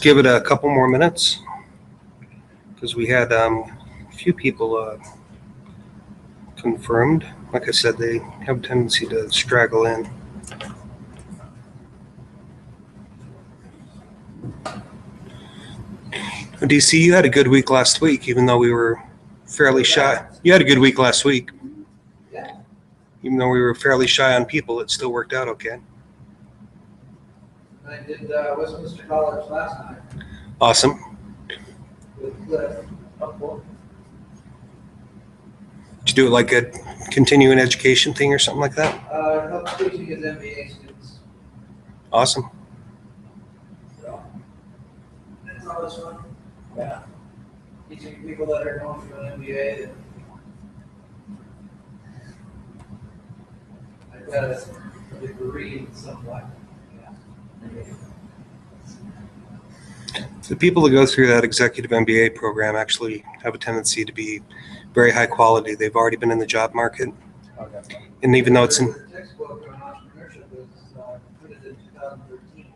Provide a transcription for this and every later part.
just give it a couple more minutes because we had a few people confirmed. Like I said, they have a tendency to straggle in. DC, you had a good week last week, even though we were fairly shy. You had a good week last week. Yeah. Even though we were fairly shy on people, it still worked out okay. I did Westminster College last night. Awesome. With Cliff. Did you do it like a continuing education thing or something like that? Help teaching his MBA students. Awesome. So, that's always fun. Yeah. Teaching people that are going through an MBA. I've got a degree in some way. The people that go through that executive MBA program actually have a tendency to be very high quality. They've already been in the job market. Okay. And even though it's in... The textbook on entrepreneurship was printed in 2013.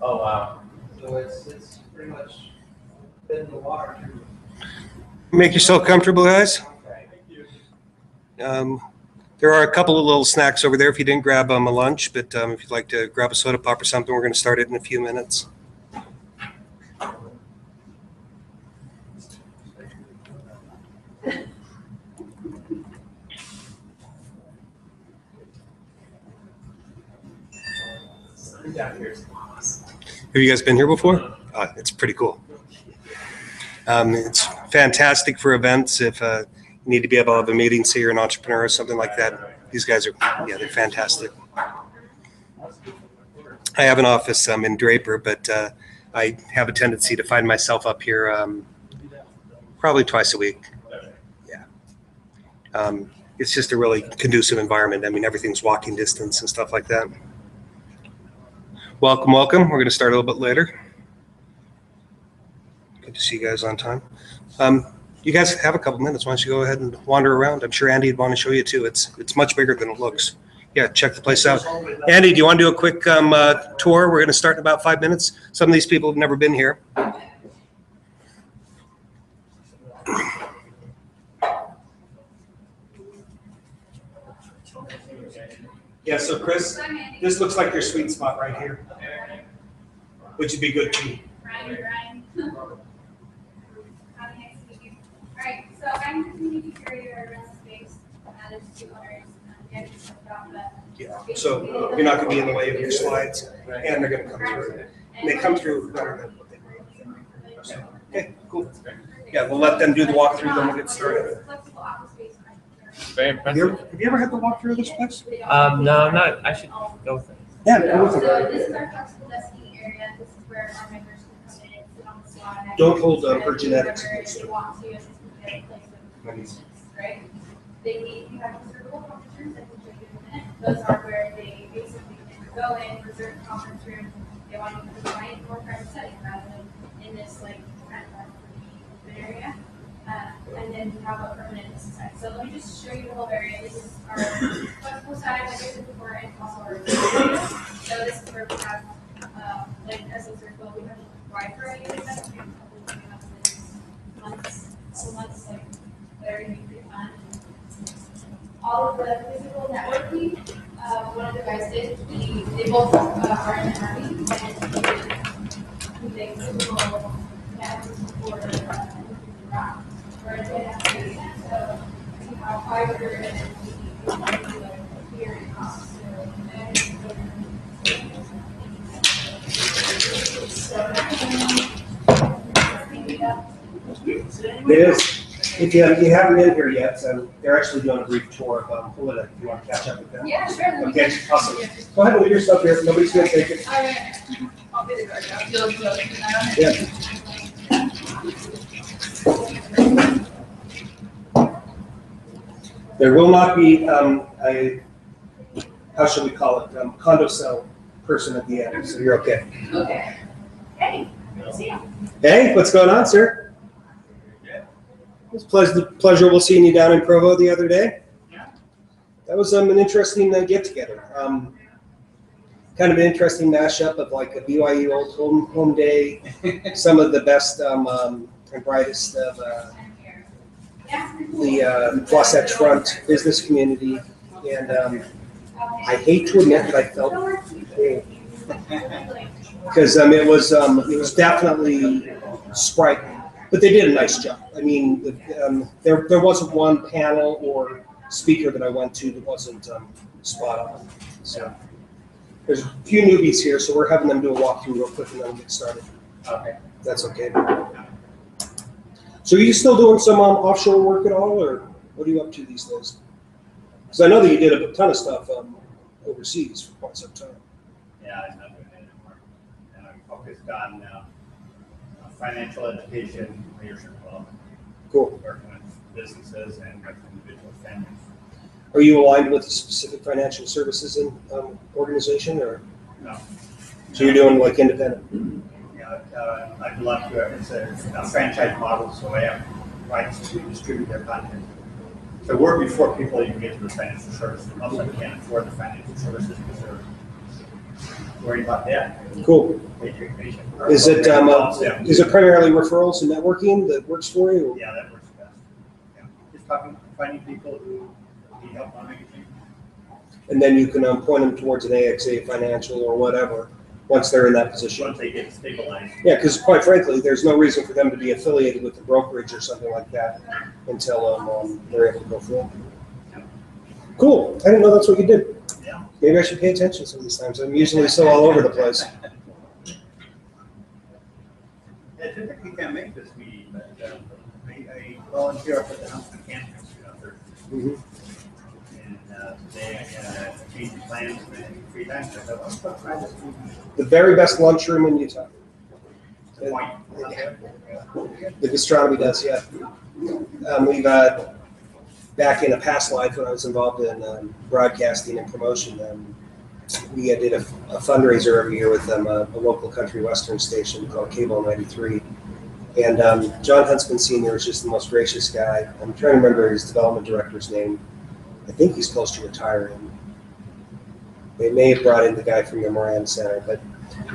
Oh, wow. So it's pretty much been in the water. Make yourself comfortable, guys. Okay. Thank you. There are a couple of little snacks over there if you didn't grab a lunch, but if you'd like to grab a soda pop or something, we're going to start it in a few minutes. Have you guys been here before? It's pretty cool. It's fantastic for events. If you need to be able to have a meeting, say you're an entrepreneur or something like that, these guys are, yeah, they're fantastic. I have an office in Draper, but I have a tendency to find myself up here probably twice a week. Yeah. It's just a really conducive environment. I mean, everything's walking distance and stuff like that. Welcome, welcome. We're going to start a little bit later. Good to see you guys on time. You guys have a couple minutes. Why don't you go ahead and wander around? I'm sure Andy would want to show you too. It's much bigger than it looks. Yeah, check the place out. Andy, do you want to do a quick tour? We're going to start in about 5 minutes. Some of these people have never been here. Yeah, so Chris, this looks like your sweet spot right here, which would be good too. Brian. Nice to meet you. All right, so I'm the community curator around the space. There's two owners. Yeah, so you're not going to be in the way of your slides, and they're going to come through. And they come through better than what they were. Okay, cool. Yeah, we'll let them do the walkthrough, then we'll get started. Have you ever had the walkthrough of this place? No, I'm not. I should go with it. Yeah, go with So it. this is our flexible desking area. This is where our members can come in and sit on the slot. Don't hold for genetics. If they want to, it's just a place of business, right? They you have reservable conference rooms. I can show you in a minute. Those are where they basically can go in, reserve a conference room. They want to provide more private setting rather than in this like kind of open area. And then we have a permanent side. So let me just show you the whole area. This is our flexible side, like I said before, and also our area. So this is where we have, like as a circle, we have a wide variety of events. We have a couple of months, like that are going to be pretty fun. All of the physical networking, one of the guys did. They both are in the Army, and they physical networking for rock. We're in the so we have fiber and we here in house. It is. If you haven't been here yet, so they're actually doing a brief tour of HoloDeck if you want to catch up with them. Yeah, sure. Okay, awesome. Go ahead and leave your stuff here. Nobody's going to take it. All right. I'll be the guard now. You'll Yeah. There will not be a, how should we call it, condo cell person at the end, so you're okay. Okay. Hey, good to see you. Hey, what's going on, sir? It was pleasurable seeing you down in Provo the other day. That was an interesting get-together. kind of an interesting mashup of like a BYU old home day, some of the best and brightest of the Wasatch Front business community, and I hate to admit that I felt because it was definitely Sprite, but they did a nice job. I mean, there wasn't one panel or speaker that I went to that wasn't spot on. So there's a few newbies here, so we're having them do a walkthrough real quick and then we'll get started. Okay. That's okay. So are you still doing some offshore work at all, or what are you up to these days? Because I know that you did a ton of stuff overseas for quite some time. Yeah, I'm not doing it anymore. And I'm focused on financial education, leadership development. Cool. Working with businesses and with individual families. Are you aligned with a specific financial services organization, or? No. So you're doing like independent? Yeah, I'd love to. It's a franchise model, so I have rights to distribute their content. So work before people even get to the financial services. Most of them can't afford the financial services because they're worried about that. Cool. Education. Is it primarily referrals and networking that works for you? Yeah, that works best. Yeah. Just finding people who need help on anything. And then you can point them towards an AXA financial or whatever once they're in that position. Once they get stabilized. Yeah, because quite frankly, there's no reason for them to be affiliated with the brokerage or something like that until they're able to go forward. Cool. I didn't know that's what you did. Yeah. Maybe I should pay attention some of these times. I'm usually so all over the place. I typically can't make this meeting, but I volunteer up at the Huntsman campus out there. Mm-hmm. And today I had a change of plans and free time. So I thought, let's go try this meeting. The very best lunchroom in Utah. The point. The gastronomy does, yeah. We've back in a past life when I was involved in broadcasting and promotion, we did a fundraiser every year with a local country western station called Cable 93. And John Huntsman Sr. is just the most gracious guy. I'm trying to remember his development director's name. I think he's close to retiring. They may have brought in the guy from the Moran Center, but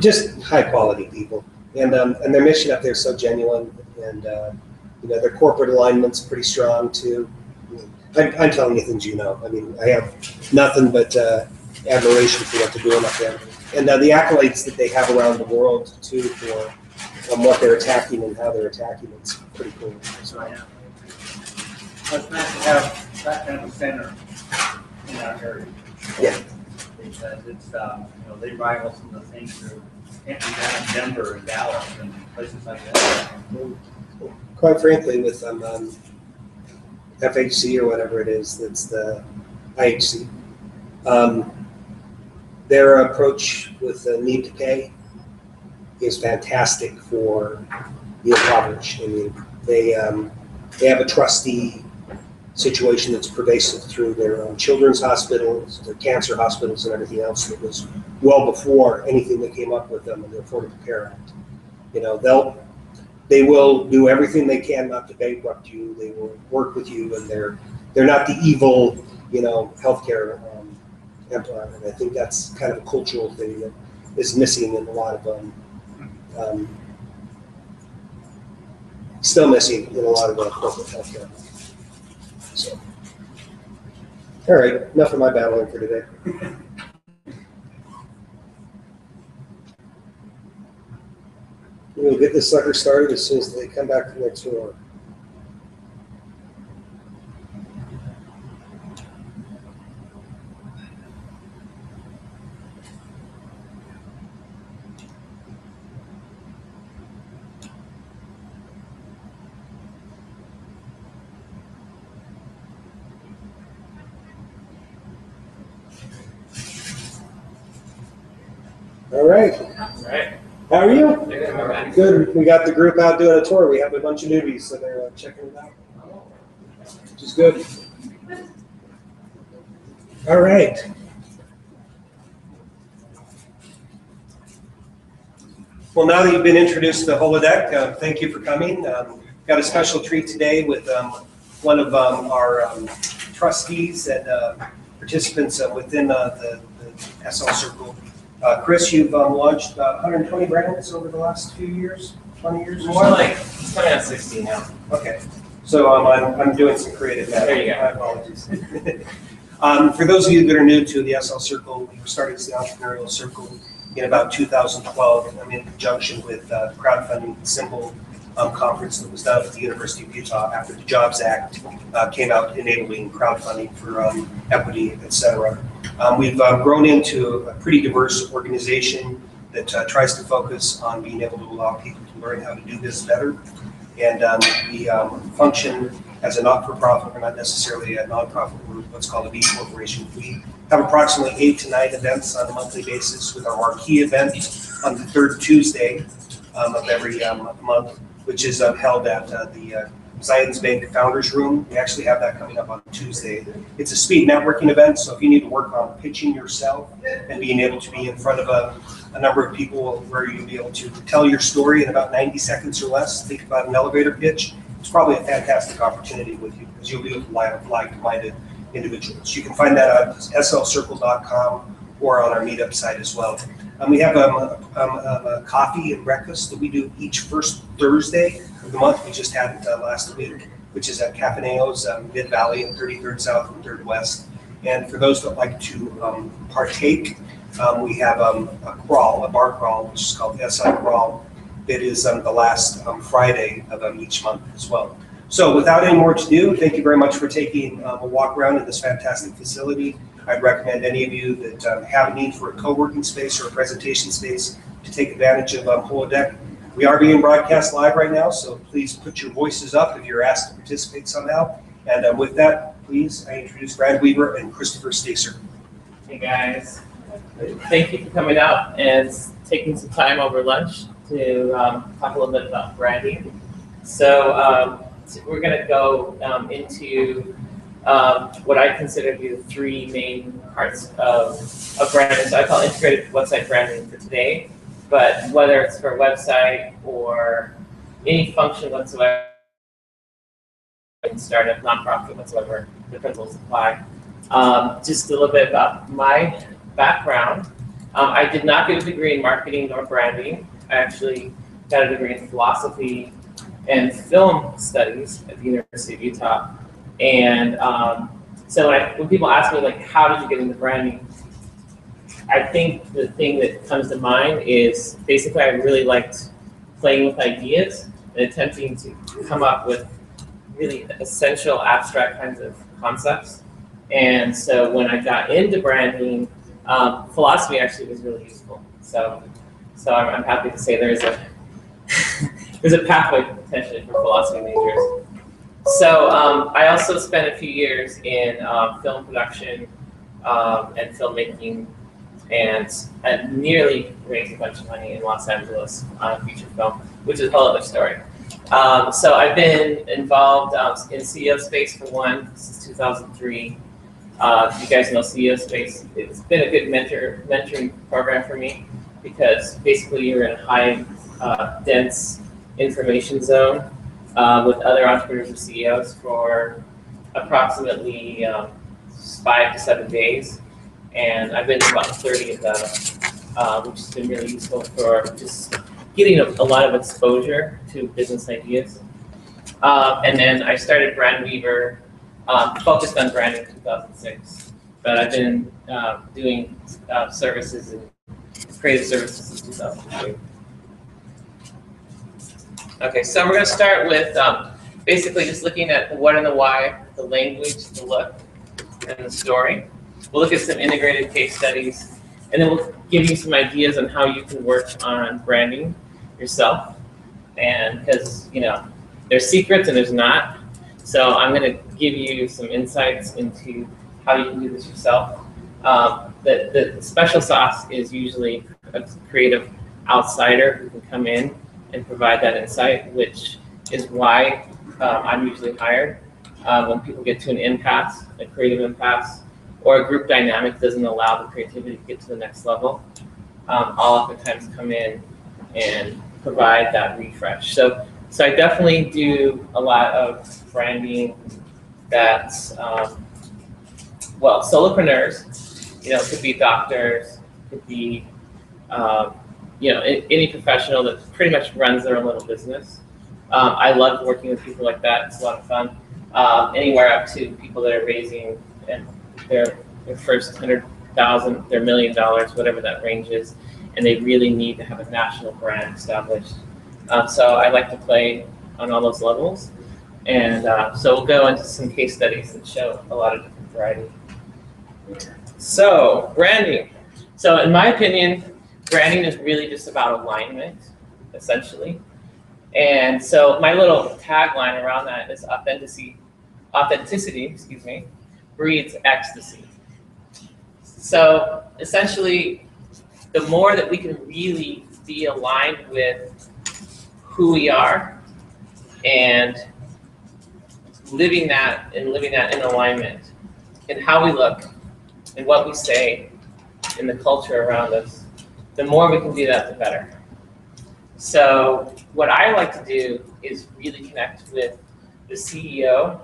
just high quality people. And their mission up there is so genuine, and their corporate alignment's pretty strong too. I'm telling you things you know. I mean, I have nothing but admiration for what they're doing up there, and the accolades that they have around the world too for what they're attacking and how they're attacking. It's pretty cool. So, Yeah. Well, it's nice to have that kind of a center in our area. Yeah. Because it's they rival some of the things that can't be done in Denver and Dallas and places like that. quite frankly, with FHC or whatever it is, that's the IHC. Their approach with the need to pay is fantastic for the impoverished. I mean, they have a trustee situation that's pervasive through their children's hospitals, their cancer hospitals, and everything else that was well before anything that came up with them in the Affordable Care Act. They will do everything they can not to bankrupt you. They will work with you, and they're not the evil, healthcare empire. And I think that's kind of a cultural thing that is missing in a lot of still missing in a lot of corporate healthcare. So, all right, enough of my battling for today. We'll get this sucker started as soon as they come back from their tour. All right. All right. How are you? Good. Good. We got the group out doing a tour. We have a bunch of newbies, so they're checking it out, which is good. All right. Well, now that you've been introduced to HoloDeck, thank you for coming. Got a special treat today with one of our trustees and participants within the SL Circle. Chris, you've launched 120 brands over the last few years, 20 years or More so? like, it's coming on 16 now. Okay, so I'm doing some creative math. There you go. My apologies. For those of you that are new to the SL Circle, we started as the Entrepreneurial Circle in about 2012, and in conjunction with the crowdfunding symbol conference that was done at the University of Utah after the Jobs Act came out enabling crowdfunding for equity, et cetera. We've grown into a pretty diverse organization that tries to focus on being able to allow people to learn how to do this better. And we function as a not-for-profit. We're not necessarily a nonprofit. We're what's called a B Corporation. We have approximately 8 to 9 events on a monthly basis, with our marquee event on the third Tuesday of every month, which is held at the Zions Bank Founders Room. We actually have that coming up on Tuesday. It's a speed networking event, so if you need to work on pitching yourself and being able to be in front of a number of people where you'll be able to tell your story in about 90 seconds or less, think about an elevator pitch, it's probably a fantastic opportunity with you, because you'll be with like-minded individuals. You can find that on slcircle.com or on our meetup site as well. We have a coffee and breakfast that we do each first Thursday of the month. We just had it last week, which is at Cafaneo's Mid Valley and 33rd South and 3rd West. And for those that like to partake, we have a bar crawl, which is called SI Crawl, that is the last Friday of each month as well. So without any more to do, thank you very much for taking a walk around in this fantastic facility. I'd recommend any of you that have a need for a co-working space or a presentation space to take advantage of HoloDeck. We are being broadcast live right now, so please put your voices up if you're asked to participate somehow. And with that, please, I introduce Brandweaver and Christopher Staser. Hey guys, thank you for coming out and taking some time over lunch to talk a little bit about branding. So we're going to go into what I consider to be the 3 main parts of branding. So I call it integrated website branding for today, but whether it's for a website or any function whatsoever, start a nonprofit whatsoever, the principles apply. Just a little bit about my background. I did not get a degree in marketing nor branding. I actually got a degree in philosophy and film studies at the University of Utah. And so when people ask me, like, how did you get into branding? I think the thing that comes to mind is basically I really liked playing with ideas and attempting to come up with really essential abstract kinds of concepts. And so when I got into branding, philosophy actually was really useful. So I'm happy to say there's a pathway potentially for philosophy majors. So I also spent a few years in film production and filmmaking, and I nearly raised a bunch of money in Los Angeles on a feature film, which is a whole other story. So I've been involved in CEO Space for one since 2003. If you guys know CEO Space, it's been a good mentoring program for me, because basically you're in a high dense information zone with other entrepreneurs and CEOs for approximately 5 to 7 days. And I've been to about 30 of those, which has been really useful for just getting a lot of exposure to business ideas. And then I started Brandweaver, focused on branding in 2006. But I've been doing services and creative services since 2002. Okay, so we're going to start with basically just looking at the what and the why, the language, the look, and the story. We'll look at some integrated case studies, and then we'll give you some ideas on how you can work on branding yourself. And because, you know, there's secrets and there's not. So I'm going to give you some insights into how you can do this yourself. The special sauce is usually a creative outsider who can come in and provide that insight, which is why I'm usually hired. When people get to an impasse, a creative impasse, or a group dynamic doesn't allow the creativity to get to the next level, I'll oftentimes come in and provide that refresh. So I definitely do a lot of branding that's, well, solopreneurs, you know, could be doctors, could be you know, any professional that pretty much runs their own little business. I love working with people like that. It's a lot of fun. Anywhere up to people that are raising their first 100,000, their $1 million, whatever that range is, and they really need to have a national brand established. So I like to play on all those levels, and so we'll go into some case studies that show a lot of different variety. So branding. So in my opinion, branding is really just about alignment, essentially. And so my little tagline around that is authenticity, excuse me, breeds ecstasy. So essentially, the more that we can really be aligned with who we are and living that in alignment in how we look and what we say in the culture around us, the more we can do that, the better. So what I like to do is really connect with the CEO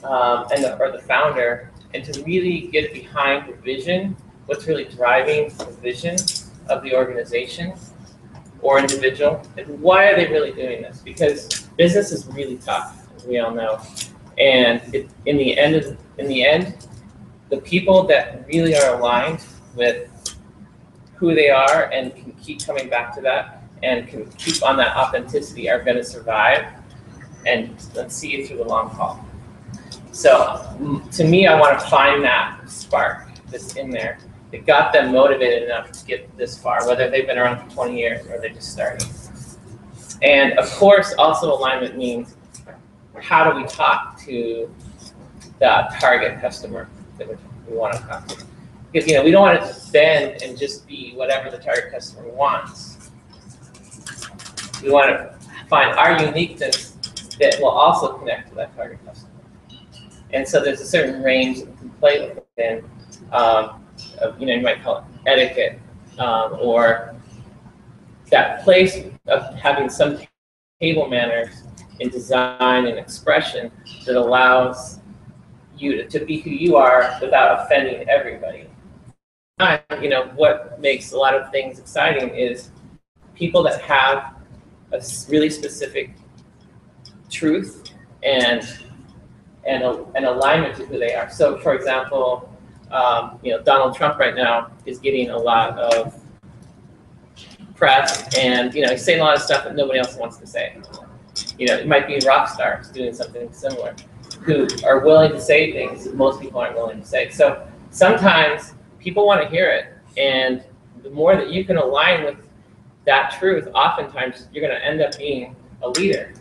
or the founder, and to really get behind the vision, what's really driving the vision of the organization or individual, and why are they really doing this? Because business is really tough, as we all know, and in the end, the people that really are aligned with who they are and can keep coming back to that and can keep on that authenticity are going to survive and see it through the long haul. So to me, I want to find that spark that's in there that got them motivated enough to get this far, whether they've been around for 20 years or they're just starting. And of course, also alignment means how do we talk to the target customer that we want to talk to? Because, you know, we don't want to bend and just be whatever the target customer wants. We want to find our uniqueness that will also connect to that target customer. And so there's a certain range that we can play within, you know, you might call it etiquette, or that place of having some table manners in design and expression that allows you to be who you are without offending everybody. You know, what makes a lot of things exciting is people that have a really specific truth and an alignment to who they are. So, for example, you know, Donald Trump right now is getting a lot of press, and you know, he's saying a lot of stuff that nobody else wants to say. You know, it might be rock stars doing something similar, who are willing to say things that most people aren't willing to say. So sometimes people want to hear it, and the more that you can align with that truth, oftentimes you're going to end up being a leader,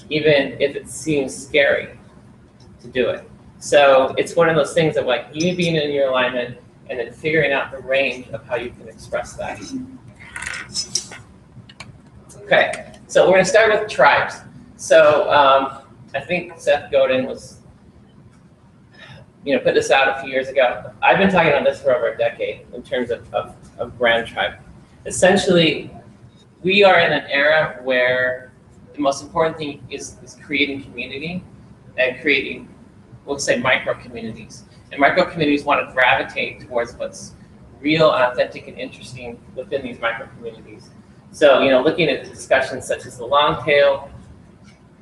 even if it seems scary to do it. So it's one of those things of like you being in your alignment and then figuring out the range of how you can express that. Okay, so we're going to start with tribes. So I think Seth Godin was, you know, put this out a few years ago. I've been talking about this for over a decade in terms of brand tribe. Essentially, we are in an era where the most important thing is creating community and creating, we'll say, micro communities. And micro communities want to gravitate towards what's real and authentic and interesting within these micro communities. So, you know, looking at discussions such as the long tail,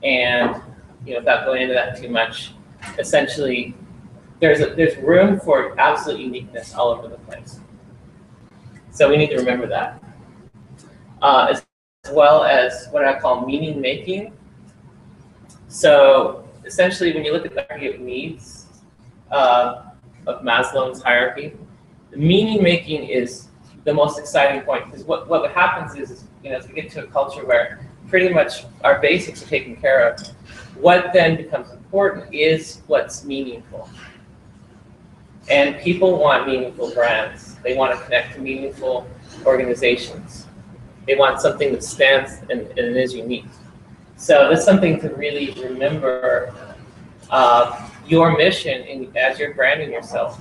and you know, without going into that too much, essentially, there's room for absolute uniqueness all over the place. So we need to remember that, as well as what I call meaning making. So essentially, when you look at the hierarchy of needs of Maslow's hierarchy, the meaning making is the most exciting point, because what happens is, you know, as we get to a culture where pretty much our basics are taken care of, what then becomes important is what's meaningful. And people want meaningful brands. They want to connect to meaningful organizations. They want something that stands and is unique. So that's something to really remember, your mission as you're branding yourself,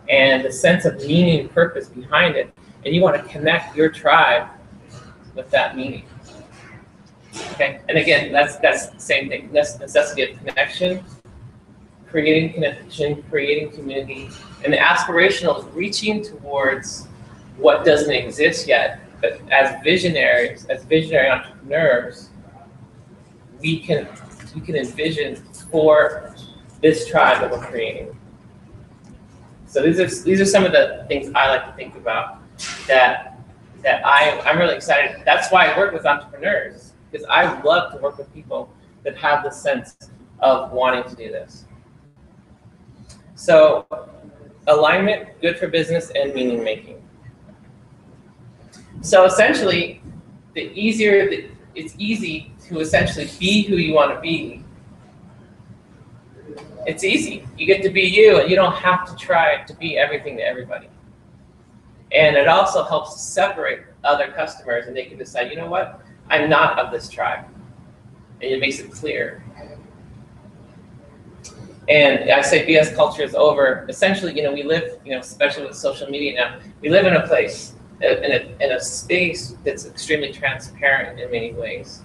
and the sense of meaning and purpose behind it. And you want to connect your tribe with that meaning. Okay, and again, that's the same thing. That's necessity of connection, creating connection, creating community, and the aspirational is reaching towards what doesn't exist yet. But as visionary entrepreneurs, we can envision for this tribe that we're creating. So these are some of the things I like to think about that I'm really excited. That's why I work with entrepreneurs, because I love to work with people that have the sense of wanting to do this. So alignment, good for business, and meaning making. So essentially, it's easy to essentially be who you want to be. It's easy. You get to be you, and you don't have to try to be everything to everybody. And it also helps separate other customers, and they can decide, you know what, I'm not of this tribe. And it makes it clear. And I say BS culture is over. Essentially, we live, especially with social media now, we live in a place, in a space that's extremely transparent in many ways.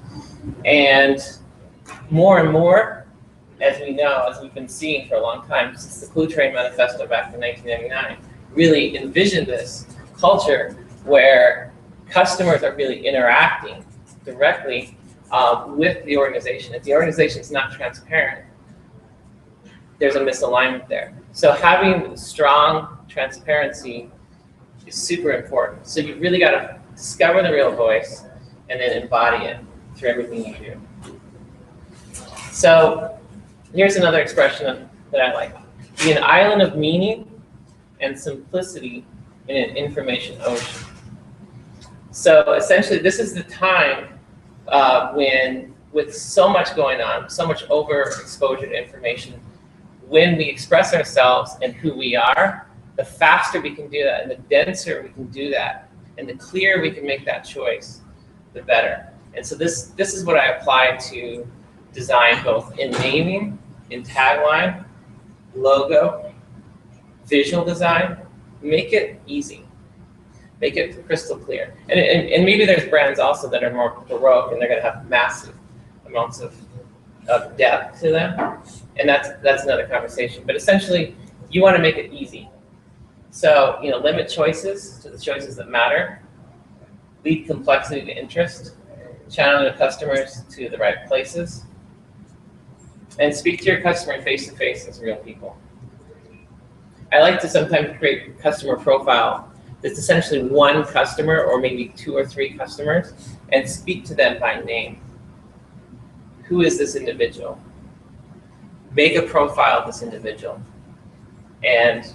And more, as we know, as we've been seeing for a long time, since the Clue Train Manifesto back in 1999, really envisioned this culture where customers are really interacting directly with the organization. If the organization is not transparent, there's a misalignment there. So having strong transparency is super important. So you really got to discover the real voice and then embody it through everything you do. So here's another expression that I like. Be an island of meaning and simplicity in an information ocean. So essentially, this is the time when, with so much going on, so much overexposure to information, when we express ourselves and who we are, the faster we can do that, and the denser we can do that, and the clearer we can make that choice, the better. And so this is what I apply to design, both in naming, in tagline, logo, visual design. Make it easy. Make it crystal clear. And maybe there's brands also that are more baroque, and they're going to have massive amounts of depth to them. And that's another conversation. But essentially, you want to make it easy. So, limit choices to the choices that matter. Lead complexity to interest. Channel your customers to the right places. And speak to your customer face-to-face as real people. I like to sometimes create a customer profile that's essentially one customer or maybe 2 or 3 customers, and speak to them by name. Who is this individual? Make a profile of this individual and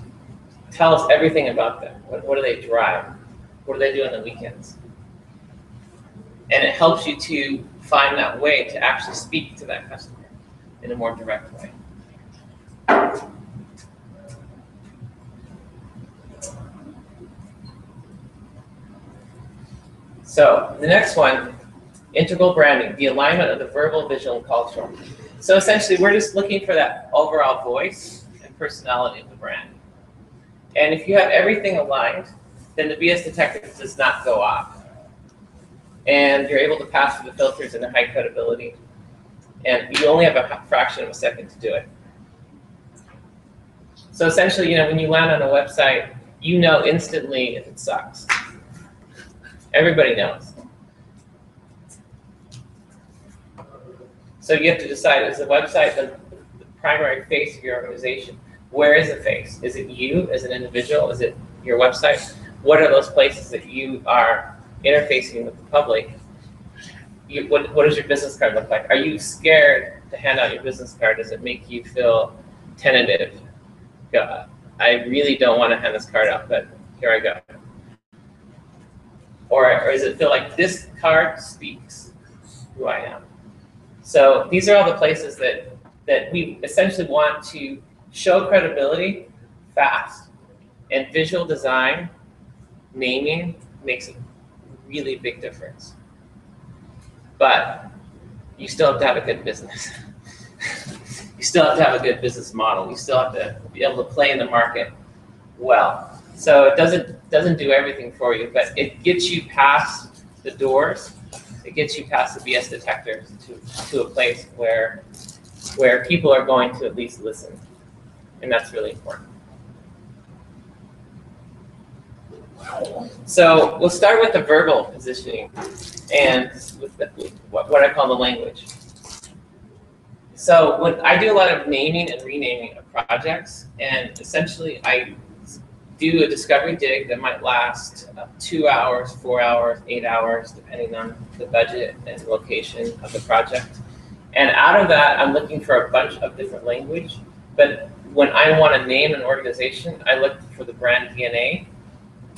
tell us everything about them. What do they drive? What do they do on the weekends? And it helps you to find that way to actually speak to that customer in a more direct way. So the next one, integral branding, the alignment of the verbal, visual, and cultural. So essentially, we're just looking for that overall voice and personality of the brand. And if you have everything aligned, then the BS detector does not go off. And you're able to pass through the filters in a high credibility. And you only have a fraction of a second to do it. So essentially, when you land on a website, you know instantly if it sucks. Everybody knows. So you have to decide, is the website the primary face of your organization? Where is the face? Is it you as an individual? Is it your website? What are those places that you are interfacing with the public? What does your business card look like? Are you scared to hand out your business card? Does it make you feel tentative? God, I really don't want to hand this card out, but here I go. Or does it feel like this card speaks who I am? So these are all the places that we essentially want to show credibility fast. And visual design, naming, makes a really big difference. But you still have to have a good business. You still have to have a good business model. You still have to be able to play in the market well. So it doesn't do everything for you, but it gets you past the doors. It gets you past the BS detectors to a place where people are going to at least listen. And that's really important. So we'll start with the verbal positioning and with what I call the language. So when I do a lot of naming and renaming of projects, and essentially I do a discovery dig that might last 2 hours, 4 hours, 8 hours, depending on the budget and location of the project. And out of that, I'm looking for a bunch of different language. But when I want to name an organization, I look for the brand DNA.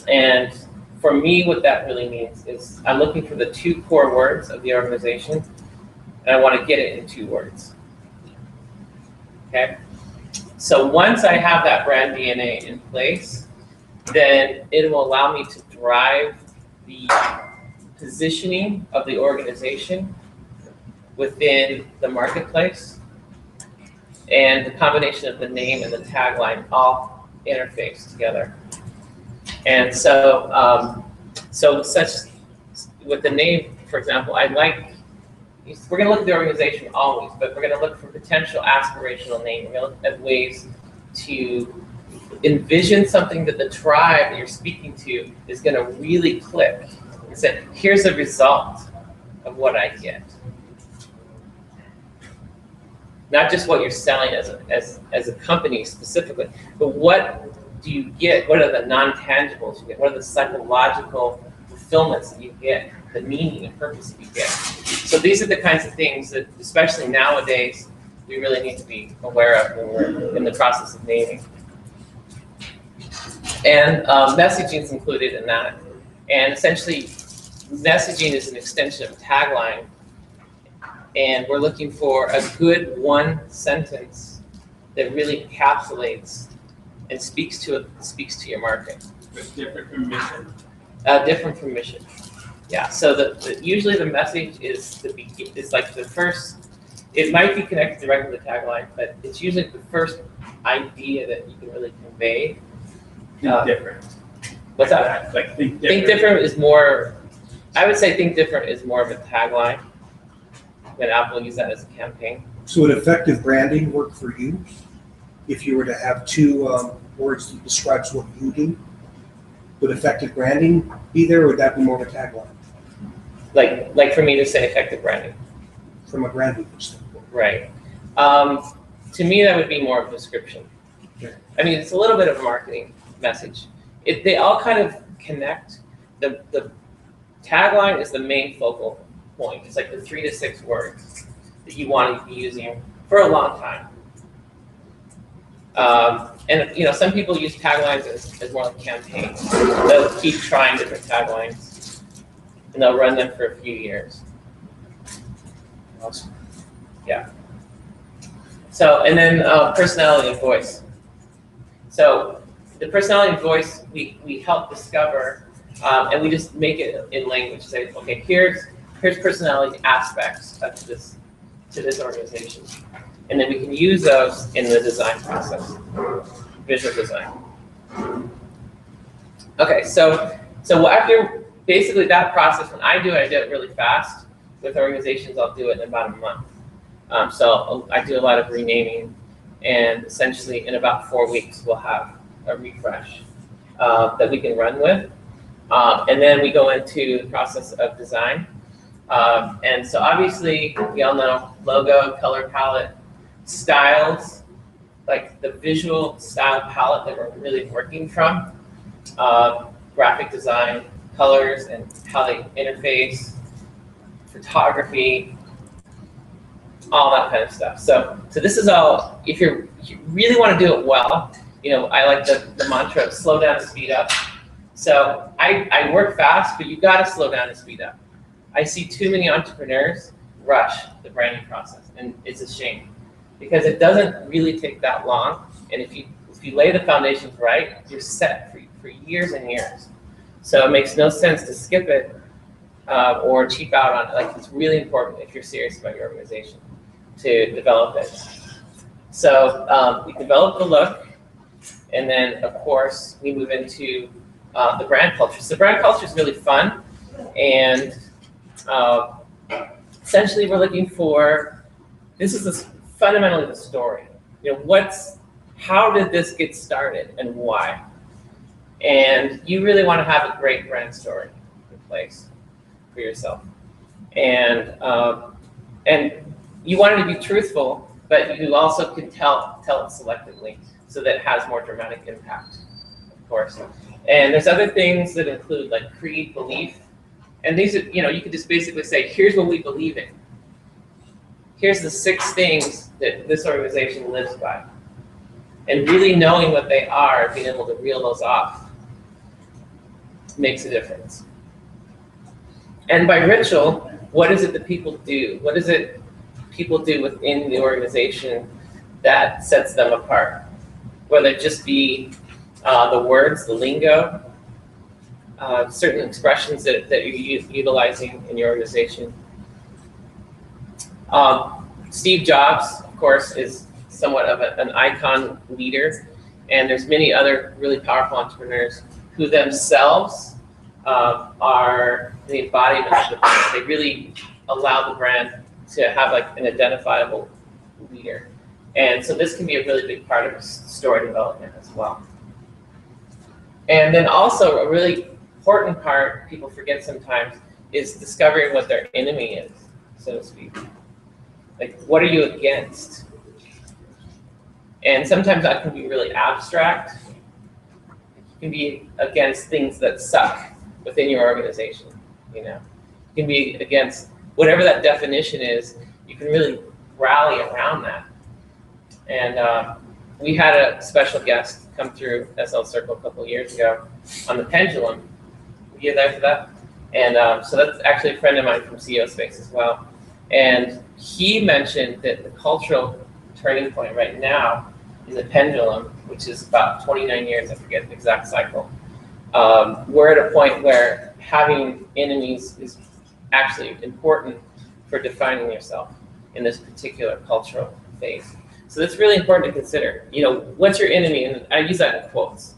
And for me, what that really means is I'm looking for the 2 core words of the organization, and I want to get it in 2 words. Okay? So once I have that brand DNA in place, then it will allow me to drive the positioning of the organization within the marketplace, and the combination of the name and the tagline all interface together. And so, with the name, for example, we're going to look at the organization always, but we're going to look for potential aspirational name. We're going to look at ways to envision something that the tribe that you're speaking to is going to really click and say, here's a result of what I get. Not just what you're selling as a company specifically, but what do you get? What are the non-tangibles you get? What are the psychological fulfillments that you get? The meaning and purpose that you get? So these are the kinds of things that, especially nowadays, we really need to be aware of when we're in the process of naming. And messaging is included in that. And essentially, messaging is an extension of tagline. And we're looking for a good 1 sentence that really encapsulates and speaks to your market. But different from mission. Different from mission. Yeah. So usually the message is like the first. It might be connected directly to the tagline, but it's usually the first idea that you can really convey. Think different. What's that? Like think different. Think different is more. I would say think different is more of a tagline. And Apple use that as a campaign. So would effective branding work for you? If you were to have 2 words that describes what you do, would effective branding be there, or would that be more of a tagline? Like for me to say effective branding. From a branding perspective. Right. To me, that would be more of a description. Okay. I mean, it's a little bit of a marketing message. They all kind of connect. The tagline is the main focal point. It's like the 3 to 6 words that you want to be using for a long time. And some people use taglines as more like campaigns. They'll keep trying different taglines, and they'll run them for a few years. Awesome. Yeah. So, and then personality and voice. So the personality and voice, we help discover, and we just make it in language. Say, okay, here's personality aspects to this organization, and then we can use those in the design process, visual design. Okay, so after basically that process, when I do it really fast. With organizations, I'll do it in about a month. So I do a lot of renaming, and essentially in about 4 weeks, we'll have a refresh that we can run with. And then we go into the process of design. And so obviously, we all know logo, color palette, styles, like the visual style palette that we're really working from, graphic design, colors, and how they interface, photography, all that kind of stuff. So this is all, if you really want to do it well, I like the mantra of slow down and speed up. So I work fast, but you got to slow down and speed up. I see too many entrepreneurs rush the branding process, and it's a shame because it doesn't really take that long. And if you lay the foundations right, you're set for years and years. So it makes no sense to skip it or cheap out on it. Like, it's really important if you're serious about your organization to develop it. So we develop the look, and then of course we move into the brand culture. So brand culture is really fun, and essentially we're looking for, this is fundamentally the story. How did this get started and why? And you really want to have a great brand story in place for yourself. And you want it to be truthful, but you also can tell it selectively so that it has more dramatic impact, of course. And there's other things that include like creed, belief. And these are, you could just basically say, here's what we believe in. Here's the 6 things that this organization lives by. And really knowing what they are, being able to reel those off, makes a difference. And by ritual, what is it that people do? What is it people do within the organization that sets them apart? Whether it just be the words, the lingo, certain expressions that you're utilizing in your organization. Steve Jobs, of course, is somewhat of an icon leader, and there's many other really powerful entrepreneurs who themselves are the embodiment of the brand. They really allow the brand to have like an identifiable leader. And so this can be a really big part of story development as well. And then also a really important part people forget sometimes is discovering what their enemy is, so to speak. Like, what are you against? And sometimes that can be really abstract. It can be against things that suck within your organization, It can be against whatever that definition is. You can really rally around that. And we had a special guest come through SL Circle a couple of years ago on the pendulum. Were you there for that? And so that's actually a friend of mine from CEO Space as well. And he mentioned that the cultural turning point right now in the pendulum, which is about 29 years, I forget the exact cycle, we're at a point where having enemies is actually important for defining yourself in this particular cultural phase. So that's really important to consider. What's your enemy? And I use that in quotes.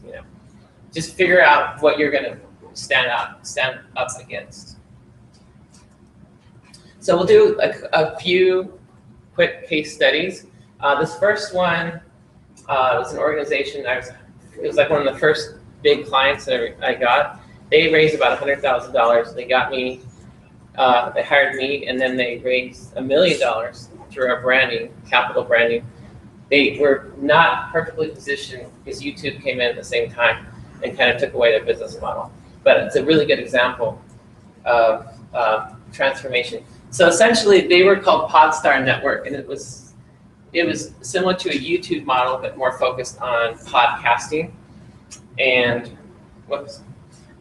Just figure out what you're going to stand up against. So we'll do a few quick case studies. This first one was an organization. It was like one of the first big clients that I got. They raised about $100,000. They got me. They hired me, and then they raised $1 million through our branding, capital branding. They were not perfectly positioned because YouTube came in at the same time and kind of took away their business model. But it's a really good example of transformation. So essentially, they were called Podstar Network, and it was similar to a YouTube model, but more focused on podcasting. And whoops.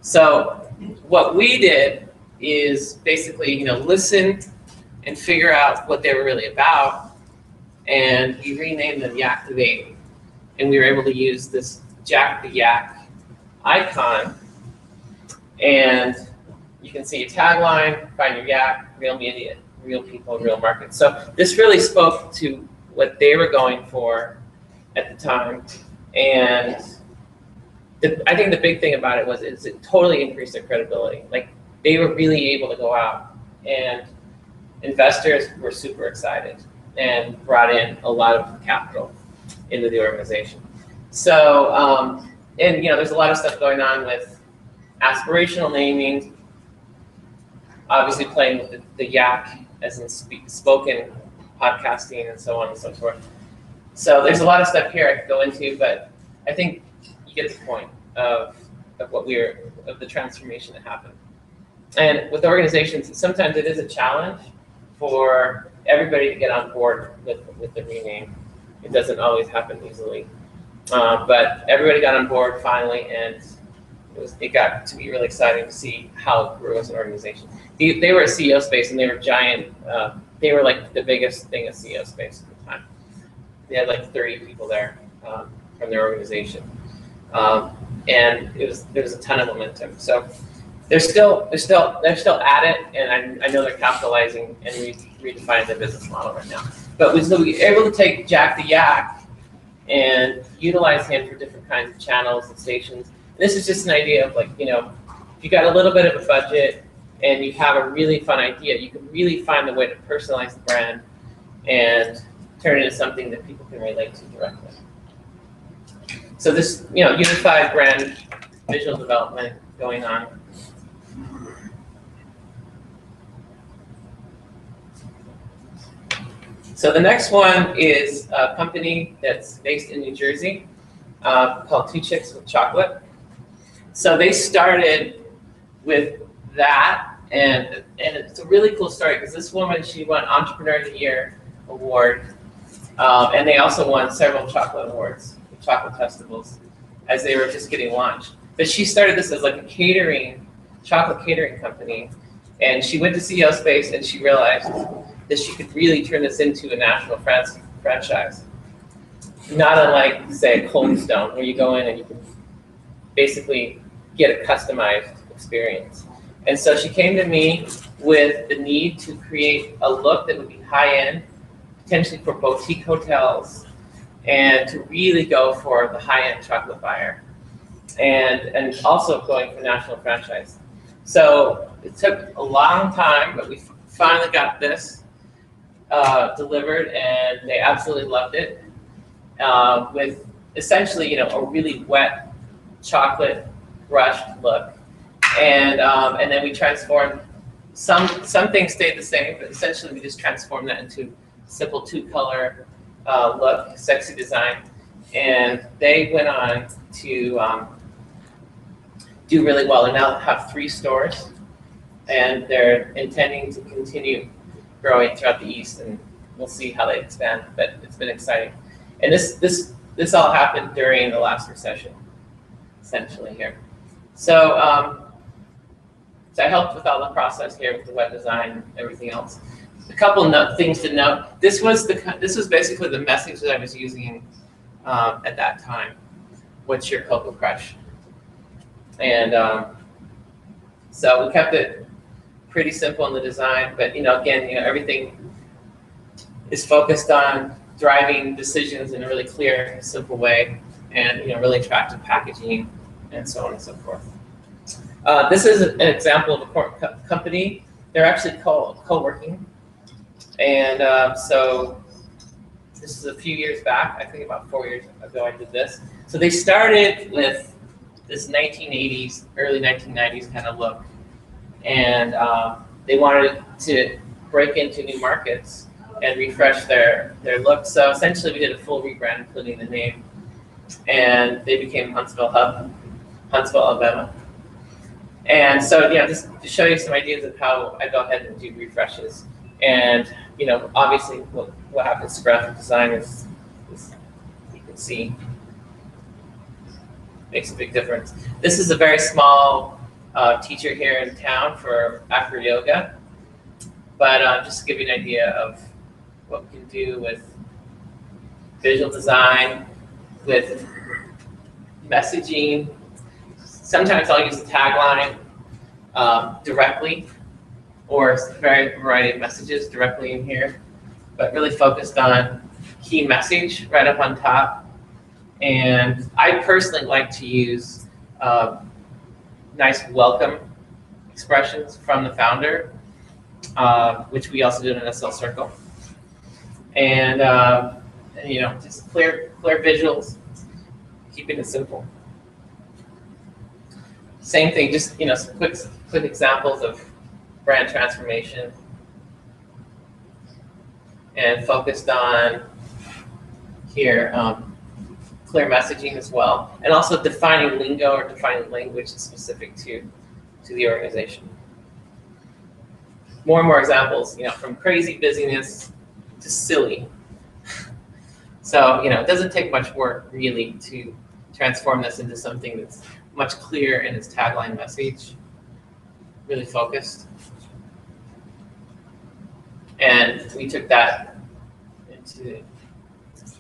So what we did is basically, listen and figure out what they were really about, and we renamed them Yak-Tivate. And we were able to use this Jack the Yak icon, and you can see a tagline, find your yak, real media, real people, real market. So this really spoke to what they were going for at the time. And I think the big thing about it was it totally increased their credibility. Like, they were really able to go out, and investors were super excited and brought in a lot of capital into the organization. So, and there's a lot of stuff going on with aspirational naming, obviously playing with the yak as in spoken podcasting and so on and so forth. So there's a lot of stuff here I could go into, but I think you get the point of the transformation that happened. And with organizations, sometimes it is a challenge for everybody to get on board with the rename. It doesn't always happen easily. But everybody got on board finally, and it got to be really exciting to see how it grew as an organization. They were a CEO Space, and they were giant. They were like the biggest thing at CEO Space at the time. They had like 30 people there from their organization, and there was a ton of momentum. So they're still at it, and I know they're capitalizing and redefining their business model right now. But we were able to take Jack the Yak and utilize him for different kinds of channels and stations. And this is just an idea of, like, if you got a little bit of a budget and you have a really fun idea, you can really find a way to personalize the brand and turn it into something that people can relate to directly. So this, unified brand visual development going on. So the next one is a company that's based in New Jersey called Two Chicks with Chocolate. So they started with that, and it's a really cool story because this woman, she won Entrepreneur of the Year award, and they also won several chocolate awards, chocolate festivals, as they were just getting launched. But she started this as like a chocolate catering company, and she went to CEO Space and she realized that she could really turn this into a national franchise. Not unlike, say, Cold Stone, where you go in and you can basically get a customized experience. And so she came to me with the need to create a look that would be high-end, potentially for boutique hotels, and to really go for the high-end chocolate buyer, and also going for national franchise. So it took a long time, but we finally got this delivered, and they absolutely loved it. With essentially, a really wet chocolate brushed look, and then we transformed some things stayed the same, but essentially we just transformed that into simple 2-color look, sexy design, and they went on to do really well. They now have 3 stores, and they're intending to continue growing throughout the East, and we'll see how they expand. But it's been exciting, and this all happened during the last recession, essentially here. So so I helped with all the process here with the web design and everything else. A couple things to note. This was basically the message that I was using at that time. What's your Cocoa Crush? And so we kept it pretty simple in the design, but again, everything is focused on driving decisions in a really clear, simple way, and really attractive packaging, and so on and so forth. This is an example of a company. They're actually co-working, and so this is a few years back. I think about 4 years ago I did this. So they started with this 1980s, early 1990s kind of look, and they wanted to break into new markets and refresh their look. So essentially we did a full rebrand, including the name, and they became Huntsville Hub, Huntsville, Alabama. And so just to show you some ideas of how I go ahead and do refreshes. And obviously what happens to graphic design is you can see makes a big difference. This is a very small teacher here in town for acro yoga, but just to give you an idea of what we can do with visual design, with messaging. Sometimes I'll use a tagline directly, or a variety of messages directly in here, but really focused on key message right up on top. And I personally like to use nice welcome expressions from the founder, which we also did in SL Circle. And just clear visuals, keeping it simple. Same thing, just some quick examples of brand transformation, and focused on here clear messaging as well, and also defining lingo or defining language specific to the organization. More and more examples, from crazy busyness to silly. So it doesn't take much work really to transform this into something that's much clearer in its tagline message, really focused. And we took that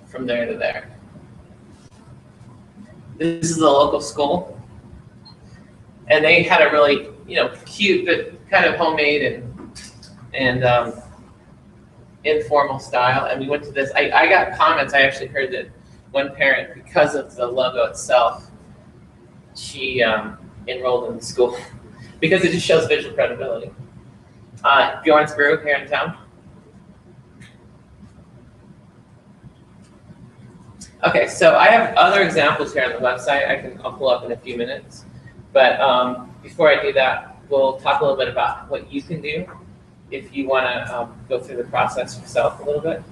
from there to there. This is a local school, and they had a really cute but kind of homemade and informal style. And we went to this. I got comments. I actually heard that one parent, because of the logo itself, she enrolled in the school because it just shows visual credibility. Bjorn's Brew here in town. Okay, so I have other examples here on the website I'll pull up in a few minutes. But before I do that, we'll talk a little bit about what you can do if you want to go through the process yourself a little bit.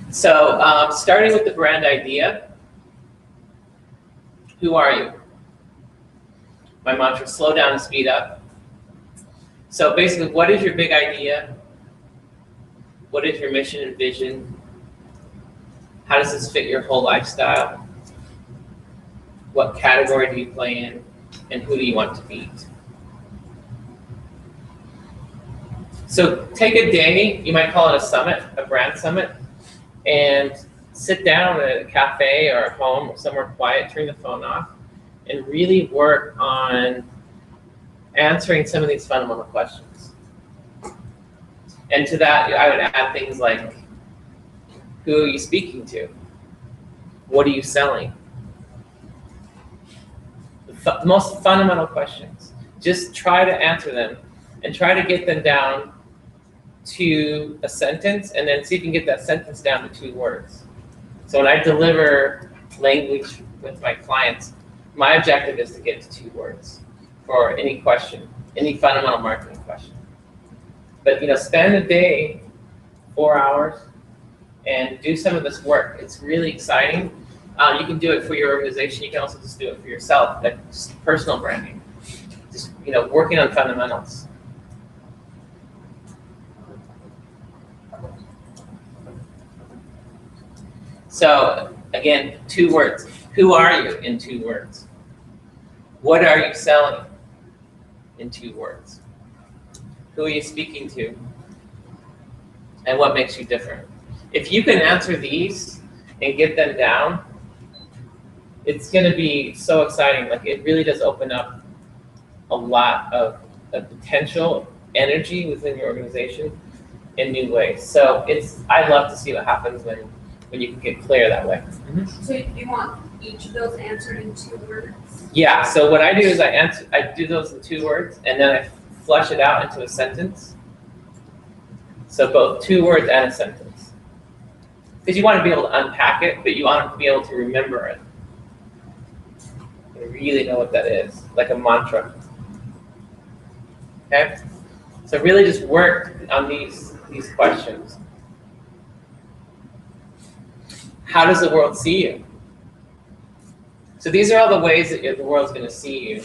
So starting with the brand idea, who are you? My mantra, slow down and speed up. So basically, what is your big idea? What is your mission and vision? How does this fit your whole lifestyle? What category do you play in? And who do you want to beat? So take a day, you might call it a summit, a brand summit, and sit down at a cafe or at home or somewhere quiet, turn the phone off, and really work on answering some of these fundamental questions. And to that, I would add things like, who are you speaking to? What are you selling? The most fundamental questions. Just try to answer them and try to get them down to a sentence, and then see if you can get that sentence down to 2 words. So when I deliver language with my clients, my objective is to get to 2 words for any question, any fundamental marketing question. But spend a day, 4 hours, and do some of this work. It's really exciting. You can do it for your organization. You can also just do it for yourself, like just personal branding. Just working on fundamentals. So again, 2 words. Who are you in 2 words? What are you selling in 2 words? Who are you speaking to? And what makes you different? If you can answer these and get them down, it's going to be so exciting. Like, it really does open up a lot of potential energy within your organization in new ways. So I love to see what happens when you can get clear that way. So you want each of those answered in 2 words? Yeah, so what I do is I do those in 2 words, and then I flesh it out into a sentence. So both 2 words and a sentence. Because you want to be able to unpack it, but you want to be able to remember it. You really know what that is, like a mantra. Okay? So really just work on these questions. How does the world see you? So these are all the ways that the world's going to see you.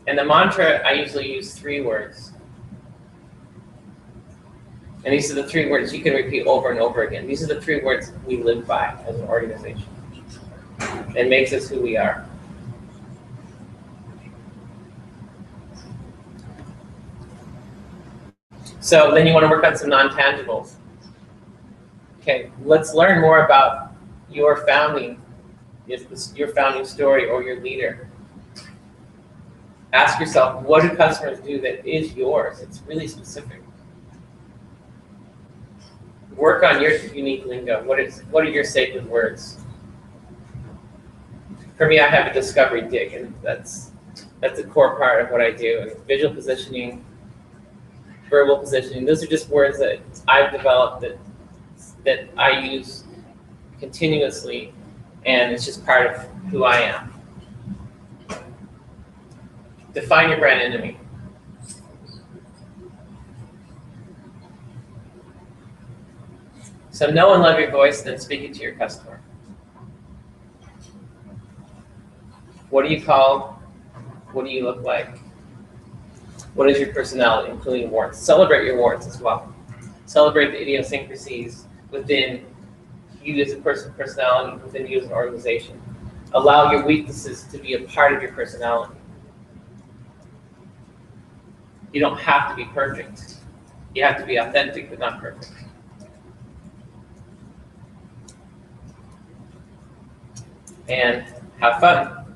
And the mantra, I usually use 3 words. And these are the 3 words you can repeat over and over again. These are the 3 words we live by as an organization. It makes us who we are. So then you want to work on some non-tangibles. Okay, let's learn more about your founding story or your leader. Ask yourself, what do customers do that is yours? It's really specific. Work on your unique lingo. What are your sacred words? For me, I have a discovery dig, and that's a core part of what I do. And visual positioning, verbal positioning, those are just words that I've developed that I use continuously, and it's just part of who I am. Define your brand enemy. So know and love your voice, then speak it to your customer. What are you called? What do you look like? What is your personality, including warts? Celebrate your warts as well. Celebrate the idiosyncrasies within you as a personality, within you as an organization. Allow your weaknesses to be a part of your personality. You don't have to be perfect. You have to be authentic, but not perfect. And have fun.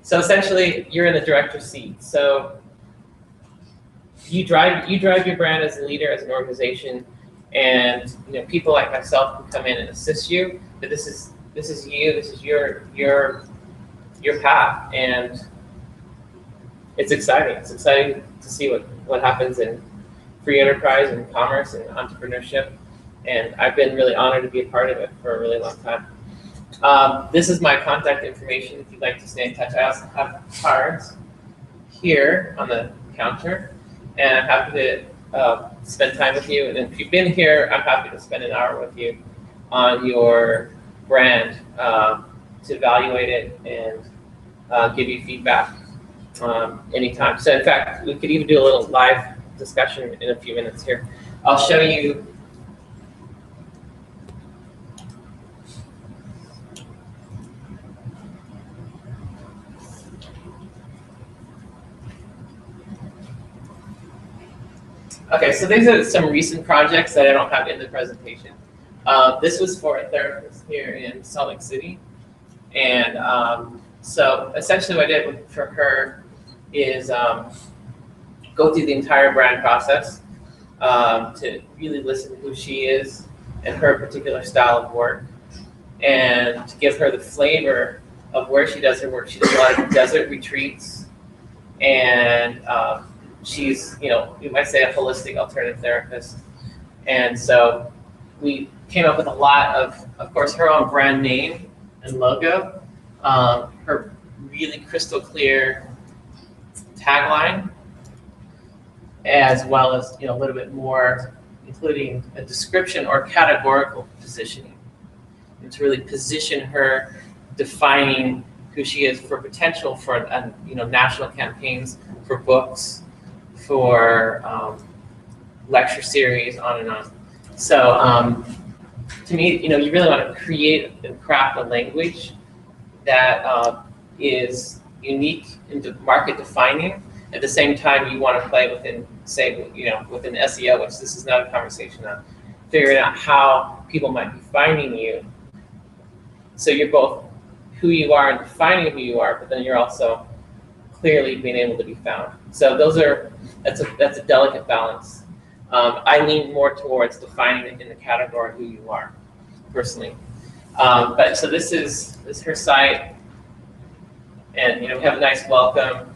So essentially, you're in the director's seat. So you drive your brand as a leader, as an organization, and people like myself can come in and assist you. But this is you. This is your path, and it's exciting. It's exciting to see what happens in free enterprise and commerce and entrepreneurship. And I've been really honored to be a part of it for a really long time. This is my contact information if you'd like to stay in touch. I also have cards here on the counter, and I'm happy to spend time with you. And if you've been here, I'm happy to spend an hour with you on your brand to evaluate it and give you feedback anytime. So in fact, we could even do a little live discussion in a few minutes here. I'll show you. Okay, so these are some recent projects that I don't have in the presentation. This was for a therapist here in Salt Lake City. And so essentially what I did for her is go through the entire brand process to really listen to who she is and her particular style of work, and to give her the flavor of where she does her work. She does a lot of desert retreats, and she's, you know, you might say a holistic alternative therapist. And so we came up with a lot of course, her own brand name and logo, her really crystal clear tagline, as well as, you know, a little bit more, including a description or categorical positioning, and to really position her, defining who she is for potential for, you know, national campaigns, for books, for lecture series, on and on. So to me, you know, you really want to create and craft a language that is unique and market defining. At the same time, you want to play within, say, you know, within SEO, which this is not a conversation on, figuring out how people might be finding you. So you're both who you are and defining who you are, but then you're also clearly being able to be found. So that's a delicate balance. I lean more towards defining it in the category who you are, personally. But so this is her site, and, you know, we have a nice welcome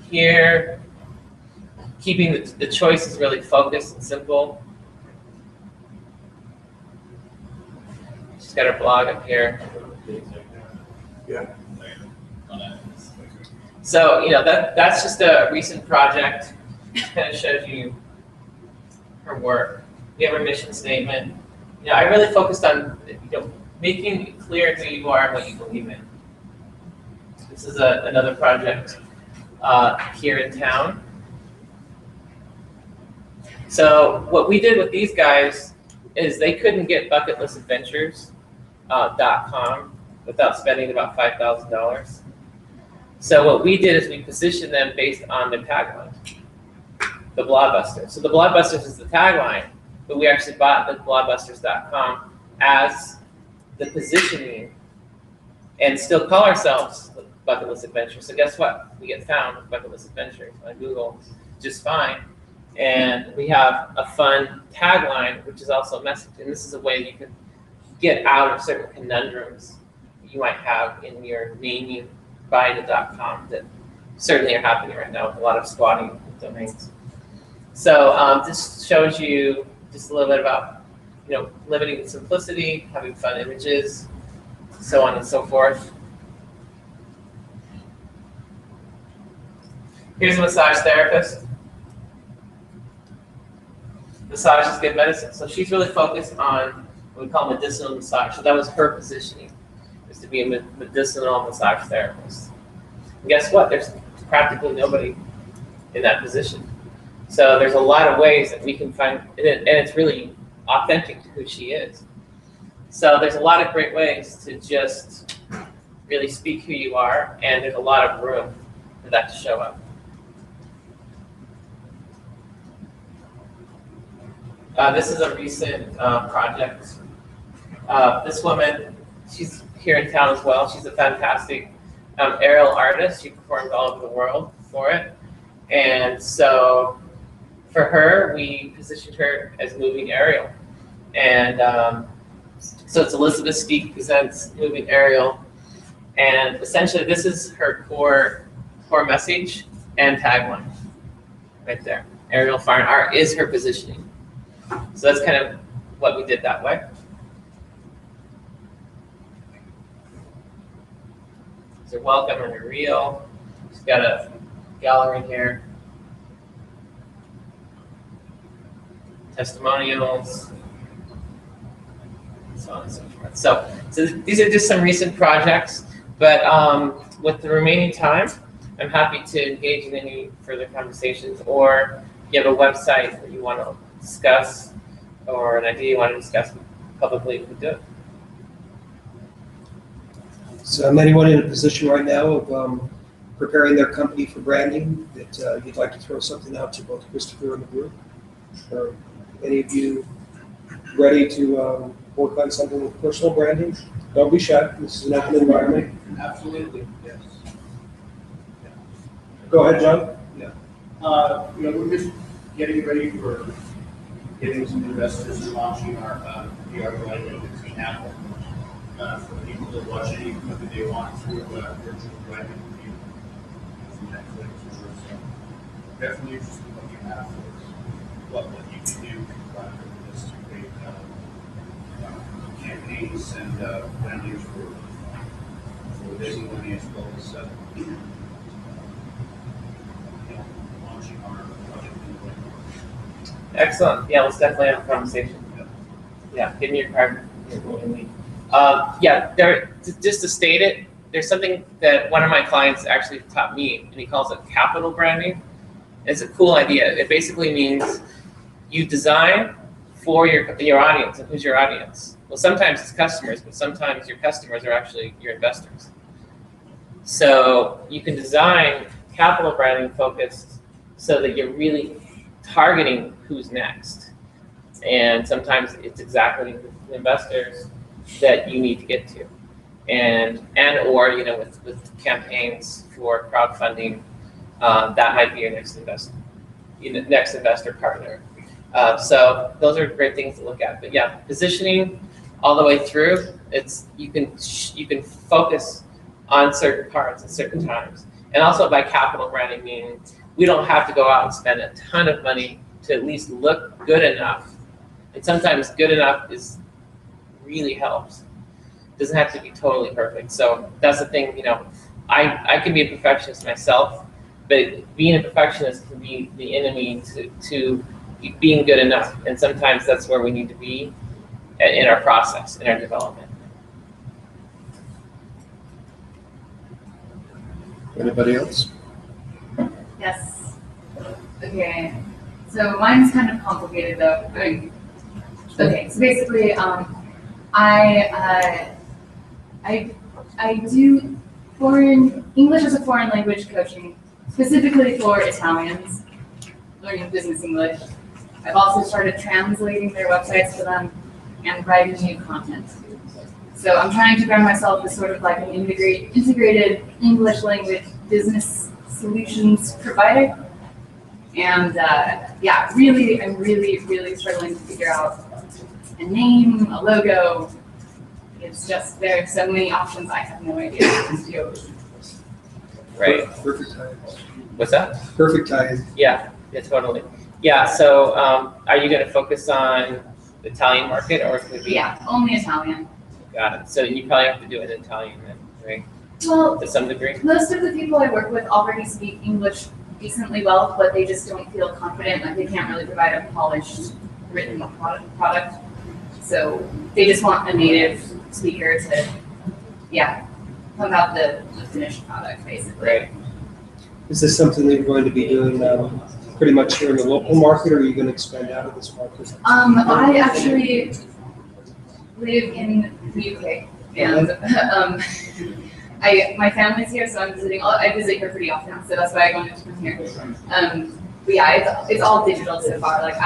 here. Keeping the choices really focused and simple. She's got her blog up here. Yeah. So, you know, that's just a recent project. Kind of shows you her work. We have a mission statement. You know, I really focused on, you know, making it clear who you are and what you believe in. This is another project here in town. So what we did with these guys is they couldn't get bucketlissadventures.com without spending about $5,000. So what we did is we positioned them based on the tagline, the Blockbuster. So the Blockbusters is the tagline, but we actually bought the blockbusters.com as the positioning, and still call ourselves Bucket List Adventures. So guess what? We get found with Bucket List Adventures on Google just fine. And we have a fun tagline, which is also a message. And this is a way you can get out of certain conundrums you might have in your naming by the .com that certainly are happening right now with a lot of squatting domains. So this shows you just a little bit about, you know, limiting simplicity, having fun images, so on and so forth. Here's a massage therapist. Massage is good medicine. So she's really focused on what we call medicinal massage. So that was her positioning, is to be a medicinal massage therapist. And guess what? There's practically nobody in that position. So there's a lot of ways that we can find it, and it's really authentic to who she is. So there's a lot of great ways to just really speak who you are, and there's a lot of room for that to show up. This is a recent project. This woman, she's here in town as well. She's a fantastic aerial artist. She performed all over the world for it. And so for her, we positioned her as Moving Aerial. And so it's Elizabeth Steek presents Moving Aerial. And essentially this is her core message and tagline right there. Aerial Fine Art is her positioning. So that's kind of what we did that way. So welcome and real. Just got a gallery here. Testimonials. So on and so forth. So these are just some recent projects, but with the remaining time, I'm happy to engage in any further conversations, or if you have a website that you want to discuss or an idea you want to discuss publicly, we can do it. So anyone in a position right now of preparing their company for branding that you'd like to throw something out to both Christopher and the group? Or any of you ready to work on something with personal branding? Don't be shy. This is an open environment. Absolutely, yes. Go ahead, John. We're just getting ready for getting some investors and launching our PR writing that's in Apple for people to watch any movie they want through virtual writing review from Netflix or so. Definitely interested in what you have for what you can do with this to create campaigns and branding for raising money as well as launching our project. Excellent. Yeah, let's definitely have a conversation. Yeah, give me your card. Just to state it, there's something that one of my clients actually taught me, and he calls it capital branding. It's a cool idea. It basically means you design for your audience. And who's your audience? Well, sometimes it's customers, but sometimes your customers are actually your investors. So you can design capital branding focused so that you're really targeting who's next. And sometimes it's exactly the investors that you need to get to. And or with campaigns for crowdfunding, that might be your next investor partner. So those are great things to look at. But yeah, positioning all the way through, you can focus on certain parts at certain times. And also by capital branding, meaning we don't have to go out and spend a ton of money to at least look good enough. And sometimes good enough really helps. It doesn't have to be totally perfect. So that's the thing, I can be a perfectionist myself, but being a perfectionist can be the enemy to being good enough. And sometimes that's where we need to be in our process, in our development. Anybody else? Yes. Okay. So mine's kind of complicated though. Okay. So basically, I do English as a foreign language coaching, specifically for Italians, learning business English. I've also started translating their websites for them and writing new content. So I'm trying to ground myself as sort of like an integrated English language business solutions provider. And I'm really struggling to figure out a name, a logo. It's just, there are so many options, I have no idea what to do. Right. Perfect time. What's that? Perfect time. Yeah, totally. Yeah, so are you going to focus on the Italian market, or could it be? Yeah, only Italian. Got it. So you probably have to do it in Italian then, right? Well, To some degree? most of the people I work with already speak English decently well, but they just don't feel confident, like they can't really provide a polished written product. So they just want a native speaker to, pump out the finished product, basically. Right. Is this something that you're going to be doing pretty much here in the local market, or are you going to expand out of this market? I actually live in the UK, and my family's here, so I'm visiting. I visit here pretty often, so that's why I wanted to come here. But yeah, it's all digital so far. Like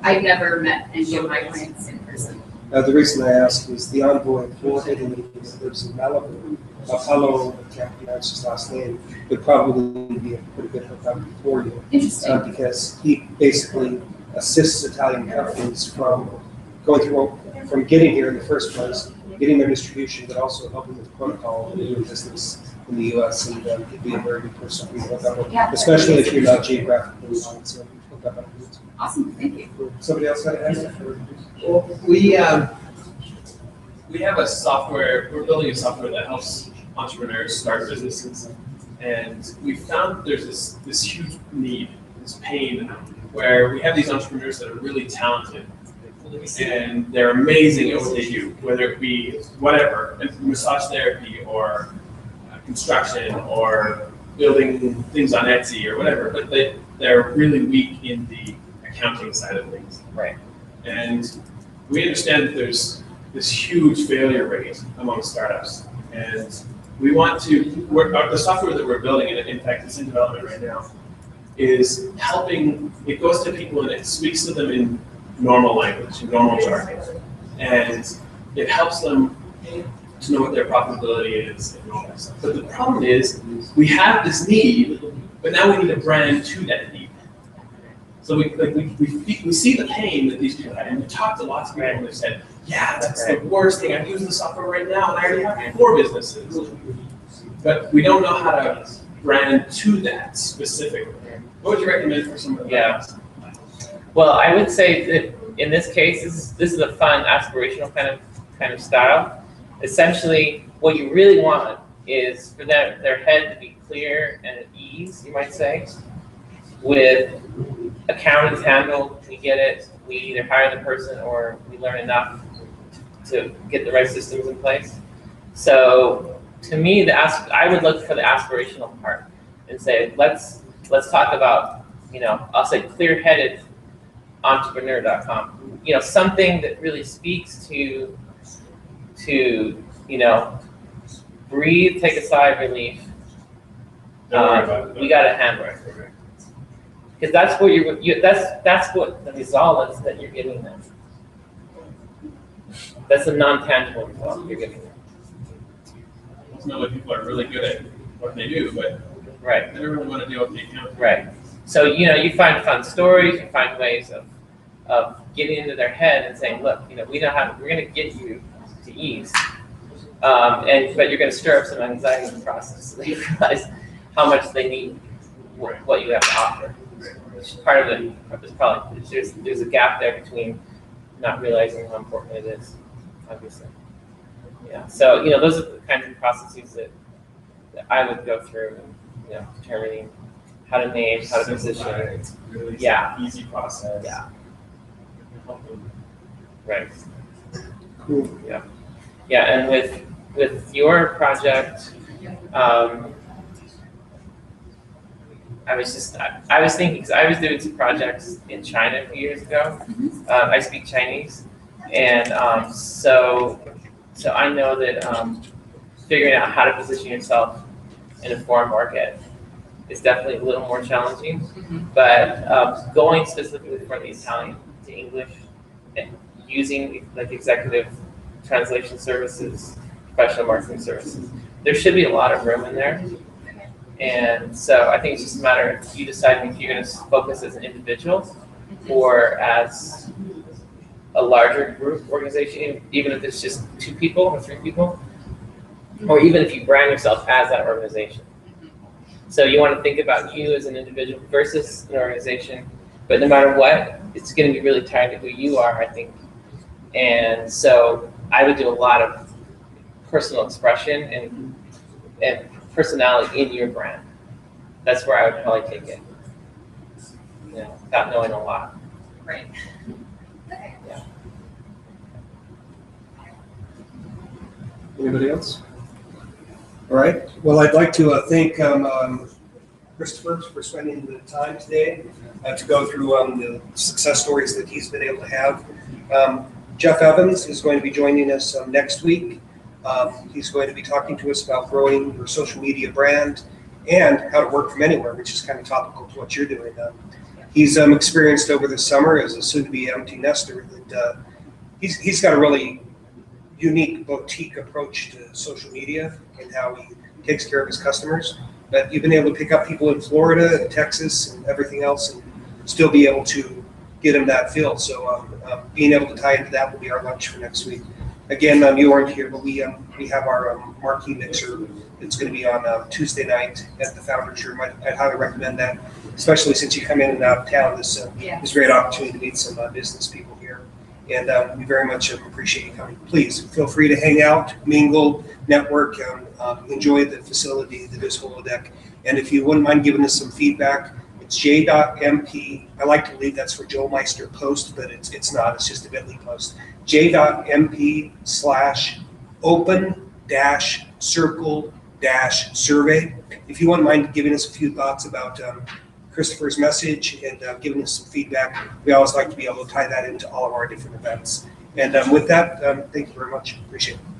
I've never met any of my clients in person. The reason I ask is the envoy for Italy that lives in Malibu, Apollo, I can't pronounce his last name, would probably be a pretty good hookup for you. Interesting. Because he basically assists Italian companies from getting here in the first place, getting their distribution, but also helping with protocol and doing business in the U.S. And he'd be a very good person for you to hook up with, Yeah, especially if you're not geographically aligned. So Awesome, thank you. Somebody else got a hand? Well, we have a software, we're building a software that helps entrepreneurs start businesses. And we found there's this huge need, this pain, where we have these entrepreneurs that are really talented and they're amazing at what they do, whether it be whatever, massage therapy or construction or building things on Etsy or whatever, but they're really weak in the accounting side of things. Right. And we understand that there's this huge failure rate among startups. And we want to, the software that we're building, and in fact it's in development right now, is helping, it goes to people and it speaks to them in normal language, normal jargon. And it helps them to know what their profitability is and all that stuff. But the problem is, we have this need, but now we need a brand to that need. So we see the pain that these people have, and we talked to lots of people and they said, yeah, that's the worst thing. I'm using the software right now, and I already have 4 businesses. But we don't know how to brand to that specifically. What would you recommend for someone? Yeah. Well, I would say that in this case, this is a fun, aspirational kind of style. Essentially, what you really want is for their head to be clear and at ease, you might say, with accounting's handled, we get it, we either hire the person or we learn enough to get the right systems in place. So to me, I would look for the aspirational part and say, let's talk about, I'll say clear-headed entrepreneur.com. Something that really speaks to breathe, take a sigh of relief. We got to handle it. Because that's what that's what the result is that you're giving them. That's a non-tangible result you're giving them. Ultimately, people are really good at what they do, but right. they don't really want to deal with the accounting. Right. So you find fun stories, you find ways of getting into their head and saying, look, we know how we're going to get you to ease, but you're going to stir up some anxiety in the process, so they realize how much they need what you have to offer. Part of it is probably there's a gap there between not realizing how important it is, obviously. Yeah. So those are the kinds of processes that I would go through, determining how to name, how to position. It's really easy process. Yeah. Right. Cool. Yeah. Yeah, and with your project, I was thinking, because I was doing some projects in China a few years ago. I speak Chinese, and so I know that figuring out how to position yourself in a foreign market is definitely a little more challenging. But going specifically from the Italian to English, and using like executive translation services, professional marketing services, there should be a lot of room in there. And so I think it's just a matter of you deciding if you're going to focus as an individual or as a larger group organization, even if it's just 2 people or 3 people, or even if you brand yourself as that organization. So you want to think about you as an individual versus an organization, but no matter what, it's going to be really tied to who you are, I think. And so I would do a lot of personal expression and personality in your brand. That's where I would probably take it. Without knowing a lot. Right. Okay. Yeah. Anybody else? All right. Well, I'd like to thank Christopher for spending the time today to go through the success stories that he's been able to have. Jeff Evans is going to be joining us next week. He's going to be talking to us about growing your social media brand and how to work from anywhere, which is kind of topical to what you're doing. He's experienced over the summer as a soon-to-be empty nester that he's got a really unique boutique approach to social media and how he takes care of his customers. But you've been able to pick up people in Florida and Texas and everything else and still be able to get them that fill. So being able to tie into that will be our lunch for next week. Again, you aren't here, but we have our marquee mixer It's going to be on Tuesday night at the Founders Room. I'd highly recommend that, especially since you come in and out of town. This is a great opportunity to meet some business people here. And we very much appreciate you coming. Please feel free to hang out, mingle, network, enjoy the facility that is HoloDeck. And if you wouldn't mind giving us some feedback, it's j.mp. I like to believe that's for Joel Meister post, but it's not. It's just a bit.ly post. j.mp/open-circle-survey. If you wouldn't mind giving us a few thoughts about Christopher's message and giving us some feedback, we always like to be able to tie that into all of our different events. And with that, thank you very much. Appreciate it.